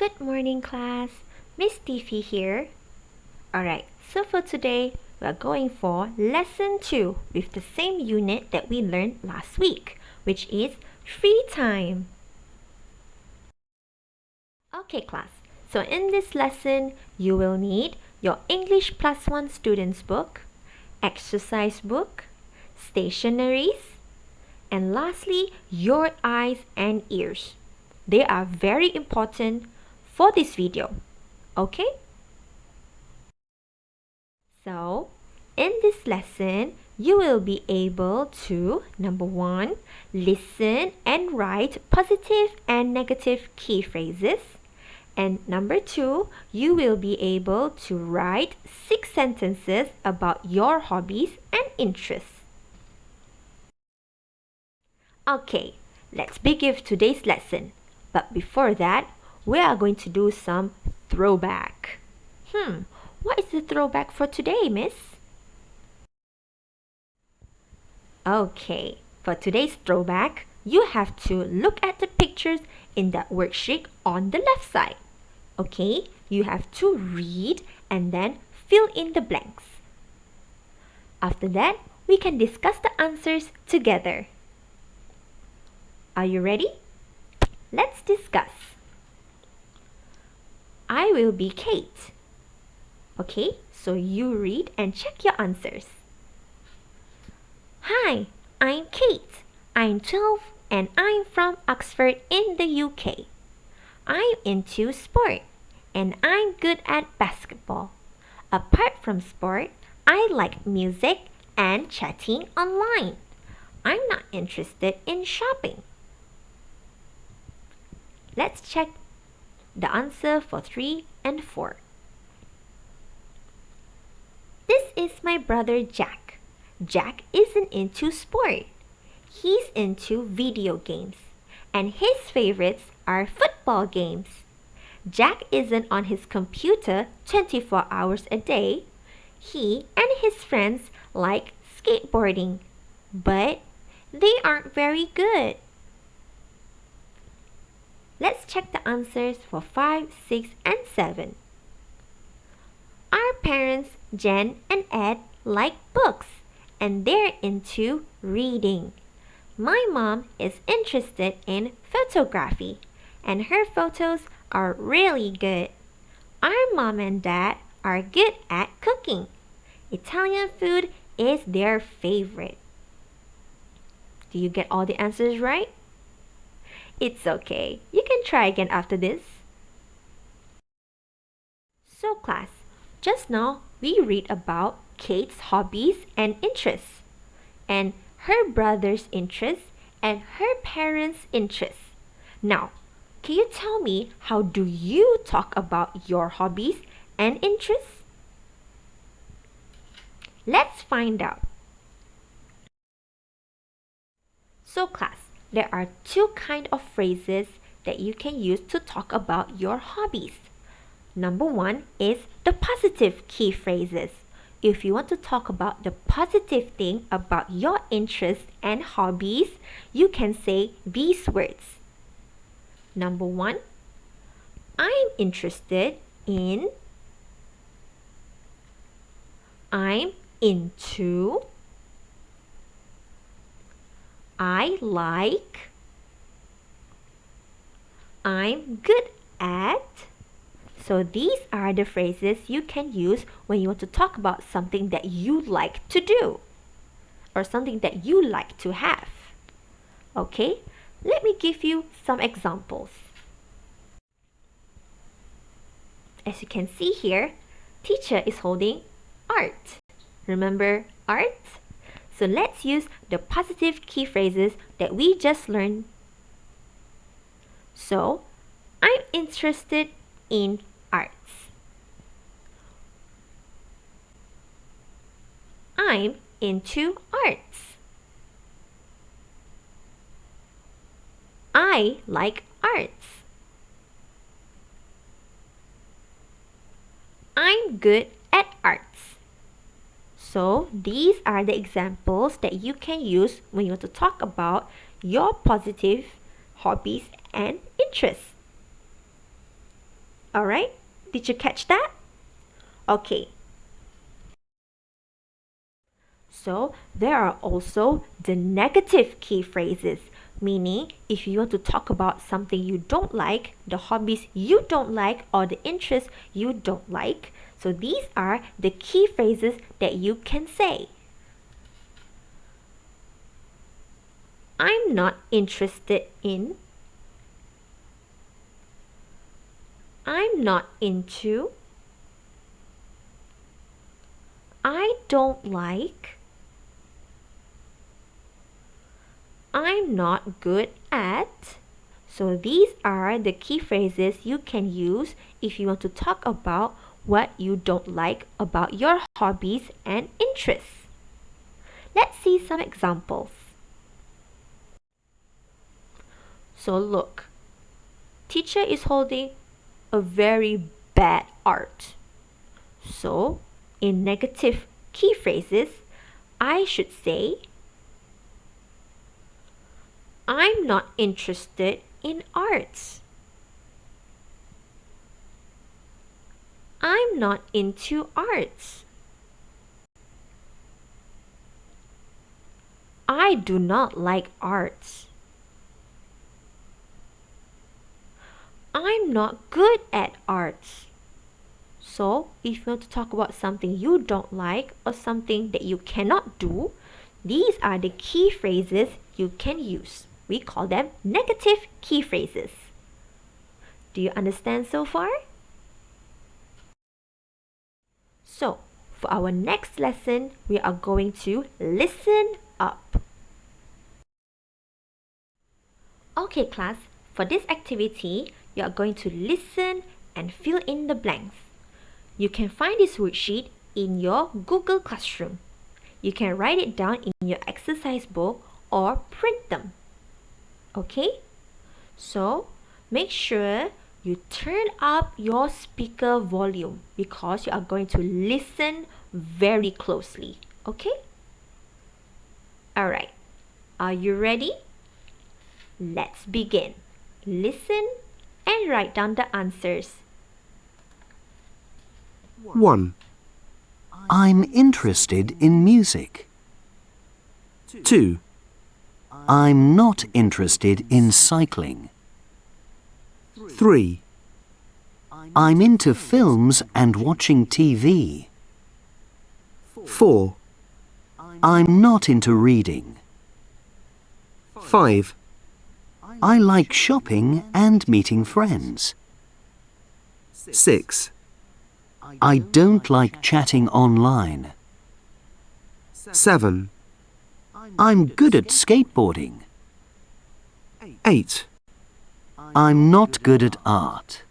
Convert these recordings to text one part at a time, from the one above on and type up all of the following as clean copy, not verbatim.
Good morning, class. Miss Thifi here. Alright, so for today, we are going for lesson 2 with the same unit that we learned last week, which is free time. Okay, class. So in this lesson, you will need your English Plus One students book, exercise book, stationaries, and lastly, your eyes and ears. They are very important for this video. Okay? So, in this lesson, you will be able to, number 1, listen and write positive and negative key phrases. And number 2, you will be able to write 6 sentences about your hobbies and interests. Okay, let's begin today's lesson. But before that, we are going to do some throwback. What is the throwback for today, miss? Okay, for today's throwback, you have to look at the pictures in that worksheet on the left side. Okay, you have to read and then fill in the blanks. After that, we can discuss the answers together. Are you ready? Let's discuss. I will be Kate. Okay, so you read and check your answers. Hi, I'm Kate. I'm 12 and I'm from Oxford in the UK. I'm into sport and I'm good at basketball. Apart from sport, I like music and chatting online. I'm not interested in shopping. Let's check the answer for 3 and 4. This is my brother Jack. Jack isn't into sport. He's into video games. And his favorites are football games. Jack isn't on his computer 24 hours a day. He and his friends like skateboarding. But they aren't very good. Let's check the answers for 5, 6, and 7. Our parents, Jen and Ed, like books and they're into reading. My mom is interested in photography and her photos are really good. Our mom and dad are good at cooking. Italian food is their favorite. Do you get all the answers right? It's okay. You can try again after this. So class, just now we read about Kate's hobbies and interests, and her brother's interests, and her parents' interests. Now, can you tell me how do you talk about your hobbies and interests? Let's find out. So class, there are 2 kinds of phrases that you can use to talk about your hobbies. Number 1 is the positive key phrases. If you want to talk about the positive thing about your interests and hobbies, you can say these words. Number 1, I'm interested in, I'm into, I like, I'm good at. So these are the phrases you can use when you want to talk about something that you like to do or something that you like to have. Okay, let me give you some examples. As you can see here, teacher is holding art. Remember art? So let's use the positive key phrases that we just learned. So, I'm interested in arts. I'm into arts. I like arts. I'm good at arts. So these are the examples that you can use when you want to talk about your positive hobbies and interests. Alright? Did you catch that? Okay. So there are also the negative key phrases, meaning if you want to talk about something you don't like, the hobbies you don't like, or the interests you don't like. So these are the key phrases that you can say. I'm not interested in. I'm not into. I don't like. I'm not good at. So these are the key phrases you can use if you want to talk about what you don't like about your hobbies and interests. Let's see some examples. So look, teacher is holding a very bad art. So in negative key phrases, I should say, I'm not interested in arts. I'm not into arts. I do not like arts. I'm not good at arts. So, if you want to talk about something you don't like or something that you cannot do, these are the key phrases you can use. We call them negative key phrases. Do you understand so far? So, for our next lesson, we are going to listen up. Okay, class, for this activity, you are going to listen and fill in the blanks. You can find this worksheet in your Google Classroom. You can write it down in your exercise book or print them. Okay? So, make sure you turn up your speaker volume because you are going to listen very closely. Okay? Alright. Are you ready? Let's begin. Listen and write down the answers. 1. I'm interested in music. 2. I'm not interested in cycling. 3. I'm into films and watching TV. 4. I'm not into reading. 5. I like shopping and meeting friends. 6. I don't like chatting online. 7. I'm good at skateboarding. 8. I'm not good at art.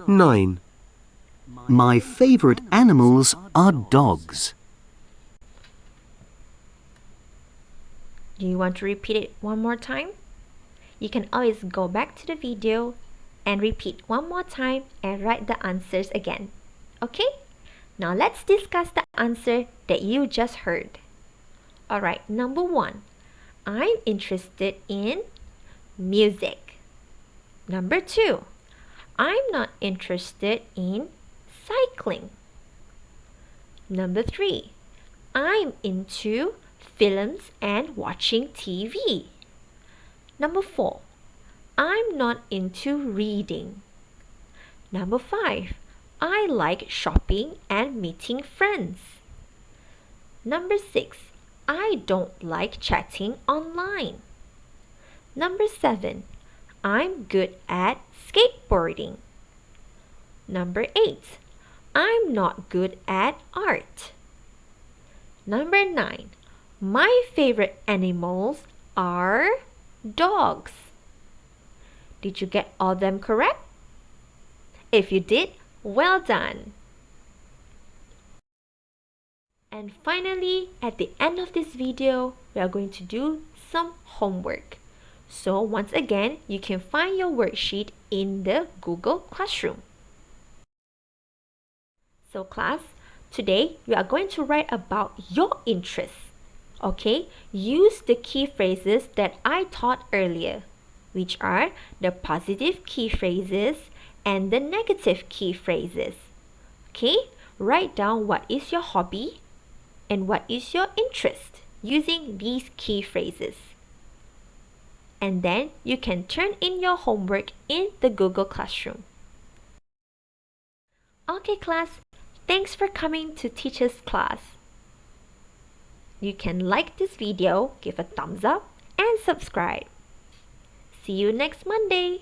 9. My favorite animals are dogs. Do you want to repeat it one more time? You can always go back to the video and repeat one more time and write the answers again. Okay? Now let's discuss the answer that you just heard. Alright, number 1. I'm interested in music. Number 2. I'm not interested in cycling. Number 3. I'm into films and watching TV. Number 4. I'm not into reading. Number 5. I like shopping and meeting friends. Number 6. I don't like chatting online. Number 7. I'm good at skateboarding. Number 8. I'm not good at art. Number 9. My favorite animals are dogs. Did you get all them correct? If you did, well done. And finally, at the end of this video, we are going to do some homework. So once again, you can find your worksheet in the Google Classroom. So class, today we are going to write about your interests. Okay, use the key phrases that I taught earlier, which are the positive key phrases and the negative key phrases. Okay, write down what is your hobby and what is your interest using these key phrases. And then you can turn in your homework in the Google Classroom. Okay class, thanks for coming to teacher's class. You can like this video, give a thumbs up, and subscribe. See you next Monday.